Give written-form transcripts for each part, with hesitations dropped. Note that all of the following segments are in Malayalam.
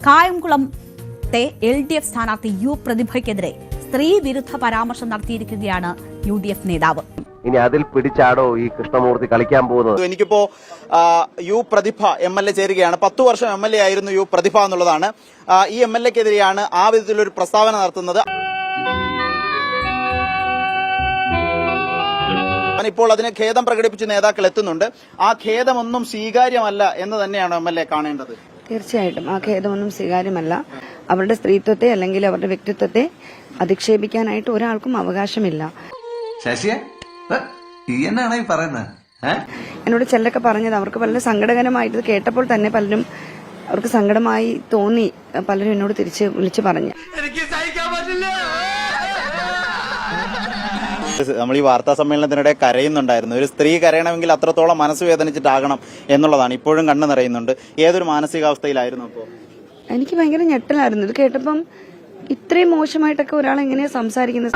കായംകുളത്തെ LDF സ്ഥാനാർത്ഥി യു പ്രതിഭയ്ക്കെതിരെ സ്ത്രീ വിരുദ്ധ പരാമർശം നടത്തിയിരിക്കുകയാണ് UDF നേതാവ്. ഇനി അതിൽ പിടിച്ചാടോ ഈ കൃഷ്ണമൂർത്തി കളിക്കാൻ പോകുന്നത്? എനിക്കിപ്പോ യു പ്രതിഭ MLA ചേരുകയാണ്. 10 വർഷം MLA ആയിരുന്നു യു പ്രതിഭ എന്നുള്ളതാണ്. ഈ MLAക്കെതിരെയാണ് ആ വിധത്തിലൊരു പ്രസ്താവന നടത്തുന്നത്. ഇപ്പോൾ അതിന് ഖേദം പ്രകടിപ്പിച്ച് നേതാക്കൾ എത്തുന്നുണ്ട്. ആ ഖേദമൊന്നും സ്വീകാര്യമല്ല എന്ന് തന്നെയാണ് MLA കാണേണ്ടത്. തീർച്ചയായിട്ടും ആ ഖേദമൊന്നും സ്വീകാര്യമല്ല. അവരുടെ സ്ത്രീത്വത്തെ അല്ലെങ്കിൽ അവരുടെ വ്യക്തിത്വത്തെ അധിക്ഷേപിക്കാനായിട്ട് ഒരാൾക്കും അവകാശമില്ല. എന്നോട് ചിലരൊക്കെ പറഞ്ഞത് അവർക്ക് വളരെ സങ്കടകരമായിട്ട് കേട്ടപ്പോൾ തന്നെ പലരും അവർക്ക് സങ്കടമായി തോന്നി. പലരും എന്നോട് തിരിച്ച് വിളിച്ചു പറഞ്ഞു. നമ്മൾ ഈ വാർത്താ സമ്മേളനത്തിനിടെ കരയുന്നുണ്ടായിരുന്നു. ഒരു സ്ത്രീ കരയണമെങ്കിൽ അത്രത്തോളം മനസ്സ് വേദനിച്ചിട്ടാകണം എന്നുള്ളതാണ്. ഇപ്പോഴും കണ്ണു നിറയുന്നുണ്ട്. ഏതൊരു മാനസികാവസ്ഥയിലായിരുന്നു അപ്പോൾ? എനിക്ക് ഭയങ്കര ഞെട്ടലായിരുന്നു ഇത് കേട്ടപ്പം. ഇത്രയും മോശമായിട്ടൊക്കെ ഒരാൾ എങ്ങനെയാ സംസാരിക്കുന്നത്?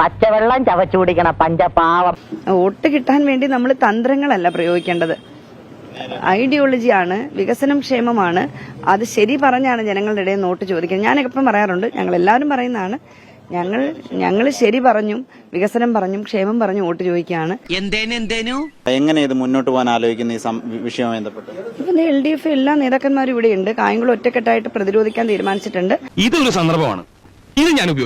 പച്ചവെള്ളം ചവച്ചു കുടിക്കണം പഞ്ചപാവം. വോട്ട് കിട്ടാൻ വേണ്ടി നമ്മൾ തന്ത്രങ്ങളല്ല പ്രയോഗിക്കേണ്ടത്. ഐഡിയോളജിയാണ്, വികസനം ക്ഷേമമാണ്. അത് ശരി പറഞ്ഞാണ് ജനങ്ങളുടെ ഇടയിൽ നോട്ട് ചോദിക്കുന്നത്. ഞാൻ എപ്പം പറയാറുണ്ട്, ഞങ്ങൾ എല്ലാവരും പറയുന്നതാണ്, ഞങ്ങൾ ശരി പറഞ്ഞും വികസനം പറഞ്ഞും ക്ഷേമം പറഞ്ഞും വോട്ട് ചോദിക്കുകയാണ്. എങ്ങനെ ഇത് മുന്നോട്ട് പോകാൻ ആലോചിക്കുന്ന ഈ വിഷയവുമായി ബന്ധപ്പെട്ട് ഇപ്പൊ LDF എല്ലാ നേതാക്കന്മാരും ഇവിടെയുണ്ട്. കായംകുളം ഒറ്റക്കെട്ടായിട്ട് പ്രതിരോധിക്കാൻ തീരുമാനിച്ചിട്ടുണ്ട്. ഇതൊരു സന്ദർഭമാണ്.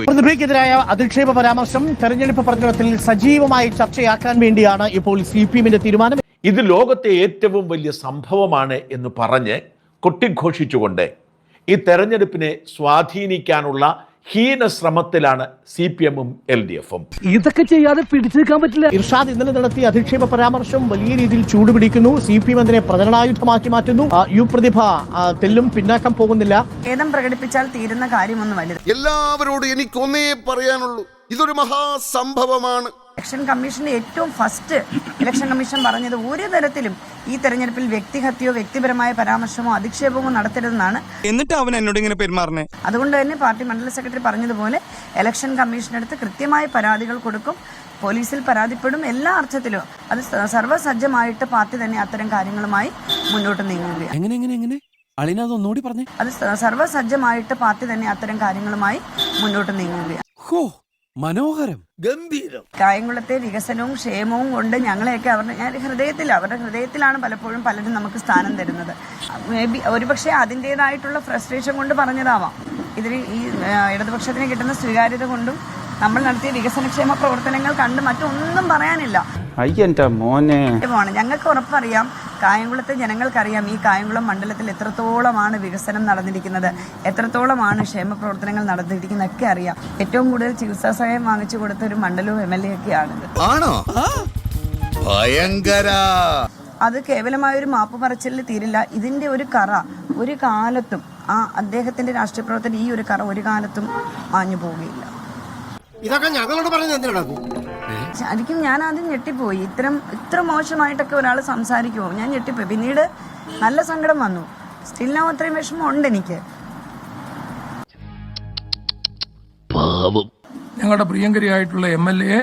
പ്രതിഭയ്ക്കെതിരായ അധിക്ഷേപ പരാമർശം തെരഞ്ഞെടുപ്പ് പ്രചരണത്തിൽ സജീവമായി ചർച്ചയാക്കാൻ വേണ്ടിയാണ് ഇപ്പോൾ CPM-ന്റെ തീരുമാനം. ഇത് ലോകത്തെ ഏറ്റവും വലിയ സംഭവമാണ് എന്ന് പറഞ്ഞ് കൊട്ടിഘോഷിച്ചുകൊണ്ട് ഈ തെരഞ്ഞെടുപ്പിനെ സ്വാധീനിക്കാനുള്ള ഹീന ശ്രമത്തിലാണ് CPM-ഉം LDF-ഉം. ഇതൊക്കെ ചെയ്യാതെ പിടിച്ചു നിൽക്കാൻ പറ്റില്ല. ഇർഷാദ് ഇന്നലെ നടത്തിയ അധിക്ഷേപ പരാമർശം വലിയ രീതിയിൽ ചൂടുപിടിക്കുന്നു. CPM അതിനെ പ്രചരണായുധമാക്കി മാറ്റുന്നു. യു പ്രതിഭ തെല്ലും പിന്നാക്കം പോകുന്നില്ല. ഖേദം പ്രകടിപ്പിച്ചാൽ തീരുന്ന കാര്യമൊന്നുമല്ല. എല്ലാവരോടും എനിക്കൊന്നേ പറയാനുള്ളൂ, ഇതൊരു മഹാസംഭവമാണ്. ഇലക്ഷൻ കമ്മീഷന്റെ ഏറ്റവും ഫസ്റ്റ് ഇലക്ഷൻ കമ്മീഷൻ പറഞ്ഞത് ഒരു തരത്തിലും ഈ തെരഞ്ഞെടുപ്പിൽ വ്യക്തിഹത്യയോ വ്യക്തിപരമായ പരാമർശമോ അധിക്ഷേപമോ നടത്തരുതെന്നാണ്. എന്നിട്ട് അവൻ എന്നോട് ഇങ്ങനെ പെരുമാറണേ. അതുകൊണ്ട് തന്നെ പാർട്ടി മണ്ഡല സെക്രട്ടറി പറഞ്ഞതുപോലെ ഇലക്ഷൻ കമ്മീഷനടുത്ത് കൃത്യമായ പരാതികൾ കൊടുക്കും, പോലീസിൽ പരാതിപ്പെടും. എല്ലാ അർത്ഥത്തിലും അത് സർവ്വസജ്ജമായിട്ട് പാർട്ടി തന്നെ അത്തരം കാര്യങ്ങളുമായി മുന്നോട്ട് നീങ്ങുകയാണ്. അത് സർവ്വസജ്ജമായിട്ട് പാർട്ടി തന്നെ അത്തരം കാര്യങ്ങളുമായി മുന്നോട്ട് നീങ്ങുകയാണ്. മനോഹരം, ഗംഭീരം. കായംകുളത്തെ വികസനവും ക്ഷേമവും കൊണ്ട് ഞങ്ങളെയൊക്കെ അവരുടെ ഹൃദയത്തിലാണ് പലപ്പോഴും പലരും നമുക്ക് സ്ഥാനം തരുന്നത്. മേ ബി ഒരുപക്ഷെ അതിൻ്റെതായിട്ടുള്ള ഫ്രസ്ട്രേഷൻ കൊണ്ട് പറഞ്ഞതാവാം. ഇതിൽ ഈ ഇടതുപക്ഷത്തിന് കിട്ടുന്ന സ്വീകാര്യത കൊണ്ടും നമ്മൾ നടത്തിയ വികസനക്ഷേമ പ്രവർത്തനങ്ങൾ കണ്ട് മറ്റൊന്നും പറയാനില്ല. ഞങ്ങൾക്ക് ഉറപ്പറിയാം, കായംകുളത്തെ ജനങ്ങൾക്കറിയാം ഈ കായംകുളം മണ്ഡലത്തിൽ എത്രത്തോളമാണ് വികസനം നടന്നിരിക്കുന്നത്, എത്രത്തോളമാണ് ക്ഷേമ പ്രവർത്തനങ്ങൾ നടന്നിരിക്കുന്നതൊക്കെ അറിയാം. ഏറ്റവും കൂടുതൽ ചികിത്സാ സഹായം വാങ്ങിച്ചു കൊടുത്ത ഒരു മണ്ഡലവും MLA ഒക്കെയാണിത്. അത് കേവലമായൊരു മാപ്പ് പറച്ചിലിൽ തീരില്ല. ഇതിന്റെ ഒരു കറ ഒരു കാലത്തും അദ്ദേഹത്തിന്റെ രാഷ്ട്രീയ പ്രവർത്തനം ഈ ഒരു കറ ഒരു കാലത്തും മാഞ്ഞു പോവുകയില്ല. ഇതൊക്കെ ഞങ്ങളോട് പറഞ്ഞ ശരിക്കും ഞാൻ ആദ്യം ഞെട്ടിപ്പോയി. ഇത്ര മോശമായിട്ടൊക്കെ ഒരാൾ സംസാരിക്കുമോ? ഞാൻ ഞെട്ടിപ്പോയി. പിന്നീട് നല്ല സങ്കടം വന്നു. സ്റ്റിൽ നൗ അത്രയും വിഷമം ഉണ്ട് എനിക്ക്. ഞങ്ങളുടെ പ്രിയങ്കരിയായിട്ടുള്ള MLA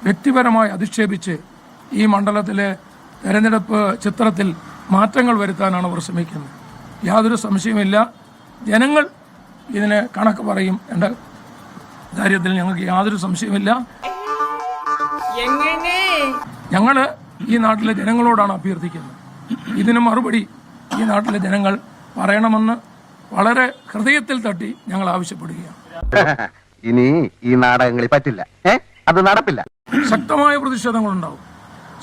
വ്യക്തിപരമായി അധിക്ഷേപിച്ച് ഈ മണ്ഡലത്തിലെ തെരഞ്ഞെടുപ്പ് ചിത്രത്തിൽ മാറ്റങ്ങൾ വരുത്താനാണ് അവർ ശ്രമിക്കുന്നത്. യാതൊരു സംശയമില്ല, ജനങ്ങൾ ഇതിന് കണക്ക് പറയും എന്ന കാര്യത്തിൽ ഞങ്ങൾക്ക് യാതൊരു സംശയമില്ല. ഞങ്ങൾ ഈ നാട്ടിലെ ജനങ്ങളോടാണ് അഭ്യർത്ഥിക്കുന്നത്. ഇതിന് മറുപടി ഈ നാട്ടിലെ ജനങ്ങൾ പറയണമെന്ന് വളരെ ഹൃദയത്തിൽ തട്ടി ഞങ്ങൾ ആവശ്യപ്പെടുകയാണ്. ഇനി ഈ നാടകങ്ങളിൽ പറ്റില്ല, അത് നടപ്പില്ല. ശക്തമായ പ്രതിഷേധങ്ങളുണ്ടാവും.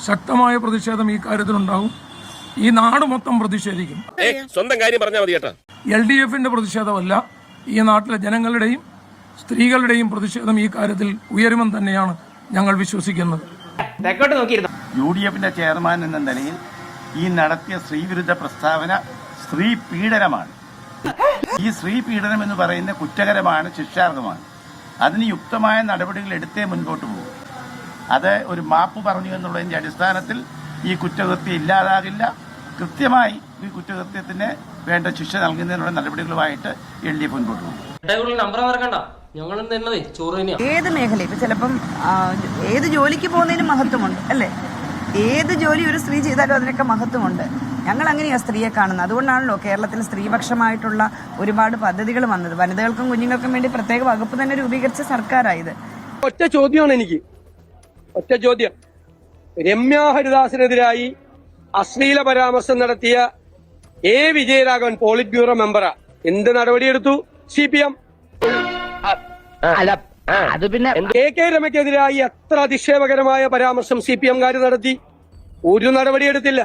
ശക്തമായ പ്രതിഷേധം ഈ കാര്യത്തിലുണ്ടാവും. ഈ നാട് മൊത്തം പ്രതിഷേധിക്കും. സ്വന്തം കാര്യം പറഞ്ഞാൽ മതി കേട്ടോ. LDF-ന്റെ പ്രതിഷേധമല്ല, ഈ നാട്ടിലെ ജനങ്ങളുടെയും സ്ത്രീകളുടെയും പ്രതിഷേധം ഈ കാര്യത്തിൽ ഉയരുമെന്ന് തന്നെയാണ് ഞങ്ങൾ വിശ്വസിക്കുന്നത്. UDF-ന്റെ ചെയർമാൻ എന്ന നിലയിൽ ഈ നടത്തിയ സ്ത്രീവിരുദ്ധ പ്രസ്താവന സ്ത്രീ പീഡനമാണ്. ഈ സ്ത്രീ പീഡനം എന്ന് പറയുന്ന കുറ്റകരമാണ്, ശിക്ഷാർഹമാണ്. അതിന് യുക്തമായ നടപടികൾ എടുത്തേ മുൻപോട്ട് പോകും. അത് ഒരു മാപ്പ് പറഞ്ഞു എന്നുള്ളതിന്റെ അടിസ്ഥാനത്തിൽ ഈ കുറ്റകൃത്യം ഇല്ലാതാകില്ല. കൃത്യമായി ഈ കുറ്റകൃത്യത്തിന് വേണ്ട ശിക്ഷ നൽകുന്നതിനുള്ള നടപടികളുമായിട്ട് LDF മുൻപോട്ട് പോകും. ഏത് മേഖല ഇപ്പൊ ചിലപ്പം ഏത് ജോലിക്ക് പോകുന്നതിന് മഹത്വമുണ്ട് അല്ലേ? ഏത് ജോലി ഒരു സ്ത്രീ ചെയ്താലും അതിനൊക്കെ മഹത്വമുണ്ട്. ഞങ്ങൾ അങ്ങനെയാണ് സ്ത്രീയെ കാണുന്നത്. അതുകൊണ്ടാണല്ലോ കേരളത്തിൽ സ്ത്രീപക്ഷമായിട്ടുള്ള ഒരുപാട് പദ്ധതികൾ വന്നത്. വനിതകൾക്കും കുഞ്ഞുങ്ങൾക്കും വേണ്ടി പ്രത്യേക വകുപ്പ് തന്നെ രൂപീകരിച്ച സർക്കാരായത്. ഒറ്റ ചോദ്യമാണ് എനിക്ക്, ഒറ്റ ചോദ്യം. രമ്യ ഹരിദാസിനെതിരായി അശ്ലീല പരാമർശം നടത്തിയ എ വിജയരാഘവൻ പോളിറ്റ് ബ്യൂറോ മെമ്പറാ. എന്ത് നടപടിയെടുത്തു CPM? അത് പിന്നെ കെ രമയ്ക്കെതിരായി എത്ര അധിക്ഷേപകരമായ പരാമർശം CPM-കാർ നടത്തി? ഒരു നടപടിയെടുത്തില്ല.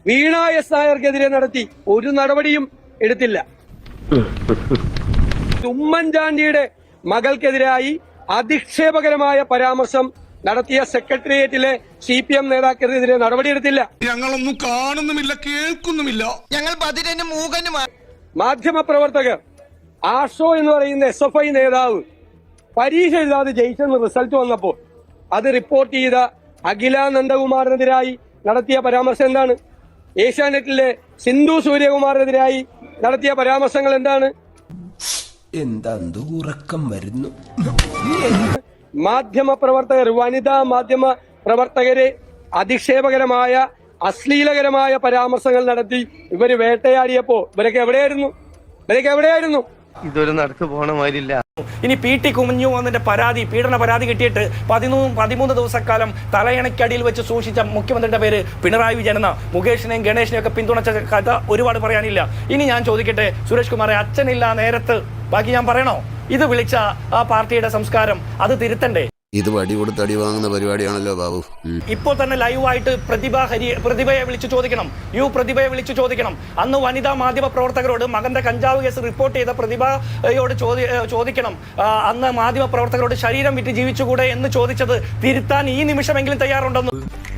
വീണ എസ് നായർക്കെതിരെ നടത്തി, ഒരു നടപടിയും എടുത്തില്ല. ഉമ്മൻചാണ്ടിയുടെ മകൾക്കെതിരായി അധിക്ഷേപകരമായ പരാമർശം നടത്തിയ സെക്രട്ടേറിയറ്റിലെ CPM നേതാക്കൾക്കെതിരെ നടപടിയെടുത്തില്ല. ഞങ്ങളൊന്നും കാണുന്നുമില്ല, കേൾക്കുന്നുമില്ല. ഞങ്ങൾ ബദിരനും മൂകനുമാണ്. മാധ്യമപ്രവർത്തകർ ആഷോ എന്ന് പറയുന്ന SFI നേതാവ് പരീക്ഷ എഴുതാതെ ജയിച്ചെന്ന് റിസൾട്ട് വന്നപ്പോൾ അത് റിപ്പോർട്ട് ചെയ്ത അഖില നന്ദകുമാറിനെതിരായി നടത്തിയ പരാമർശം എന്താണ്? ഏഷ്യാനെറ്റിലെ സിന്ധു സൂര്യകുമാറിനെതിരായി നടത്തിയ പരാമർശങ്ങൾ എന്താണ്? ഉറക്കം വരുന്നു. മാധ്യമപ്രവർത്തകർ, വനിതാ മാധ്യമ പ്രവർത്തകരെ അധിക്ഷേപകരമായ അശ്ലീലകരമായ പരാമർശങ്ങൾ നടത്തി ഇവര് വേട്ടയാടിയപ്പോ ഇവരൊക്കെ എവിടെയായിരുന്നു? ഇതൊരു നടക്ക് പോണ മാതിരില്ല. ഇനി PT കുഞ്ഞു എന്നതിന്റെ പീഡന പരാതി കിട്ടിയിട്ട് 13 ദിവസക്കാലം തലയണയ്ക്കടിയിൽ വെച്ച് സൂക്ഷിച്ച മുഖ്യമന്ത്രിയുടെ പേര് പിണറായി വിജയൻ എന്ന മുകേഷിനെയും ഗണേഷിനെയും ഒക്കെ പിന്തുണച്ച കഥ ഒരുപാട് പറയാനില്ല. ഇനി ഞാൻ ചോദിക്കട്ടെ, സുരേഷ് കുമാറെ, അച്ഛനില്ല നേരത്ത് ബാക്കി ഞാൻ പറയണോ? ഇത് വിളിച്ച ആ പാർട്ടിയുടെ സംസ്കാരം അത് തിരുത്തണ്ടേ? ഇത് വടി കൊടുത്ത് അടി വാങ്ങുന്ന പരിപാടിയാണല്ലോ ബാബു. ഇപ്പോൾ തന്നെ ലൈവായിട്ട് പ്രതിഭയെ വിളിച്ചു ചോദിക്കണം. പ്രതിഭയെ വിളിച്ചു ചോദിക്കണം. അന്ന് വനിതാ മാധ്യമ പ്രവർത്തകരോട് മകന്റെ കഞ്ചാവ് കേസ് റിപ്പോർട്ട് ചെയ്ത പ്രതിഭയോട് ചോദിക്കണം. അന്ന് മാധ്യമ പ്രവർത്തകരോട് ശരീരം വിറ്റ് ജീവിച്ചുകൂടെ എന്ന് ചോദിച്ചത് തിരുത്താൻ ഈ നിമിഷമെങ്കിലും തയ്യാറുണ്ടെന്ന്.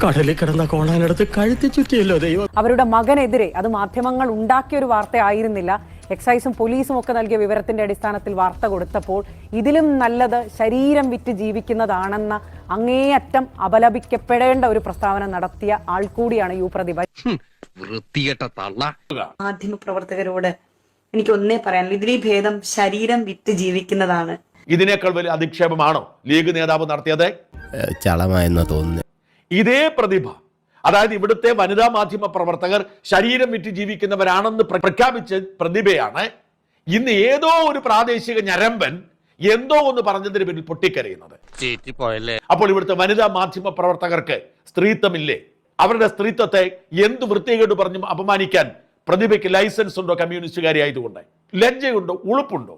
കടലിൽ കിടന്ന കോണാനടുത്ത് കഴുത്തി ചുറ്റിയല്ലോ ദൈവം. അവരുടെ മകനെതിരെ, അത് മാധ്യമങ്ങൾ ഉണ്ടാക്കിയ ഒരു വാർത്ത ആയിരുന്നില്ല, എക്സൈസും പോലീസും ഒക്കെ നൽകിയ വിവരത്തിന്റെ അടിസ്ഥാനത്തിൽ വാർത്ത കൊടുത്തപ്പോൾ ഇതിലും നല്ലത് ശരീരം വിറ്റ് ജീവിക്കുന്നതാണെന്ന അങ്ങേയറ്റം അപലപിക്കപ്പെടേണ്ട ഒരു പ്രസ്താവന നടത്തിയ ആൾ കൂടിയാണ് പ്രതിഭ. മാധ്യമ പ്രവർത്തകരോട് എനിക്ക് ഒന്നേ പറയാനുള്ളൂ, ഇതിലീ ഭേദം ശരീരം വിറ്റ് ജീവിക്കുന്നതാണ്. ഇതിനേക്കാൾ വലിയ അധിക്ഷേപമാണോ ലീഗ് നേതാവ് നടത്തിയത്? ചളമായെന്ന് തോന്നുന്നു. ഇതേ പ്രതിഭ, അതായത് ഇവിടുത്തെ വനിതാ മാധ്യമ പ്രവർത്തകർ ശരീരം വിറ്റ് ജീവിക്കുന്നവരാണെന്ന് പ്രഖ്യാപിച്ച പ്രതിഭയാണ് ഇന്ന് ഏതോ ഒരു പ്രാദേശിക ഞരമ്പൻ എന്തോ ഒന്ന് പറഞ്ഞതിന് പിന്നിൽ പൊട്ടിക്കരയുന്നത്. അപ്പോൾ ഇവിടുത്തെ വനിതാ മാധ്യമ പ്രവർത്തകർക്ക് സ്ത്രീത്വമില്ലേ? അവരുടെ സ്ത്രീത്വത്തെ എന്ത് വൃത്തികേട് പറഞ്ഞും അപമാനിക്കാൻ പ്രതിഭയ്ക്ക് ലൈസൻസ് ഉണ്ടോ? കമ്മ്യൂണിസ്റ്റുകാരി ആയതുകൊണ്ട് ലജ്ജയുണ്ടോ? ഉളുപ്പുണ്ടോ?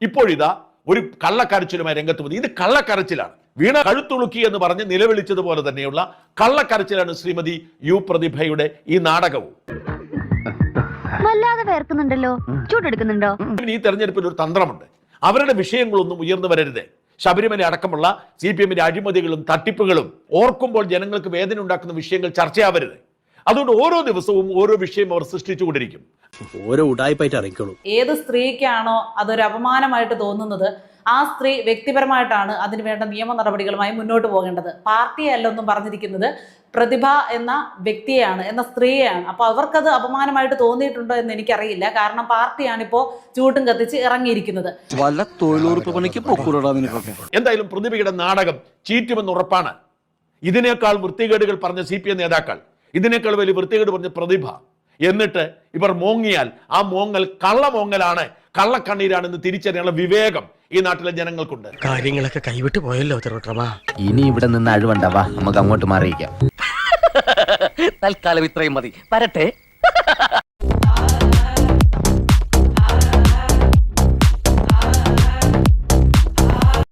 ഇപ്പോഴിതാ ഒരു കള്ളക്കരച്ചിലുമായി രംഗത്ത് വന്നു. ഇത് കള്ളക്കരച്ചിലാണ്. വീണ കഴുത്തുളുക്കി എന്ന് പറഞ്ഞ് നിലവിളിച്ചതുപോലെ തന്നെയുള്ള കള്ളക്കരച്ചിലാണ് ശ്രീമതി പ്രതിഭയുടെ ഈ നാടകവും. വല്ലാതെ വേർക്കുന്നുണ്ടല്ലോ, ചൂടെടുക്കുന്നുണ്ടോ? ഈ തെരഞ്ഞെടുപ്പിൽ ഒരു തന്ത്രമുണ്ട്. അവരുടെ വിഷയങ്ങളൊന്നും ഉയർന്നു വരരുത്. ശബരിമല അടക്കമുള്ള CPM-ന്റെ അഴിമതികളും തട്ടിപ്പുകളും ഓർക്കുമ്പോൾ ജനങ്ങൾക്ക് വേദന ഉണ്ടാക്കുന്ന വിഷയങ്ങൾ ചർച്ചയാവരുത്. അതുകൊണ്ട് ഓരോ ദിവസവും ഓരോ വിഷയം അവർ സൃഷ്ടിച്ചുകൊണ്ടിരിക്കും. ഓരോ ഉടായ്പായിട്ട് അറിയിക്കോളൂ. ഏത് സ്ത്രീക്കാണോ അതൊരു അപമാനമായിട്ട് തോന്നുന്നത്, ആ സ്ത്രീ വ്യക്തിപരമായിട്ടാണ് അതിന് വേണ്ട നിയമ നടപടികളുമായി മുന്നോട്ട് പോകേണ്ടത്. പാർട്ടിയല്ല ഒന്നും പറഞ്ഞിരിക്കുന്നത്, പ്രതിഭ എന്ന വ്യക്തിയെയാണ്, എന്ന സ്ത്രീയെയാണ്. അപ്പൊ അവർക്കത് അപമാനമായിട്ട് തോന്നിയിട്ടുണ്ടോ എന്ന് എനിക്കറിയില്ല. കാരണം പാർട്ടിയാണിപ്പോ ചൂട്ടും കത്തിച്ച് ഇറങ്ങിയിരിക്കുന്നത്. എന്തായാലും പ്രതിഭയുടെ നാടകം ചീറ്റുമെന്ന് ഉറപ്പാണ്. ഇതിനേക്കാൾ വൃത്തികേടുകൾ പറഞ്ഞ CPM നേതാക്കൾ, ഇതിനേക്കാൾ വലിയ വൃത്തികേട് പറഞ്ഞ പ്രതിഭ, എന്നിട്ട് ഇവർ മോങ്ങിയാൽ ആ മോങ്ങൽ കള്ളമോങ്ങലാണ്, കള്ളക്കണ്ണീരാണെന്ന് തിരിച്ചറിയാനുള്ള വിവേകം ഈ നാട്ടിലെ ജനങ്ങൾക്കുണ്ട്. കാര്യങ്ങളൊക്കെ കൈവിട്ട് പോയല്ലോ തിരുവട്ടമാ. ഇനി ഇവിടെ നിന്ന് അഴിവണ്ടാവാ, നമുക്ക് അങ്ങോട്ട് മാറിയിക്കാം. തൽക്കാലം ഇത്രയും മതി. വരട്ടെ.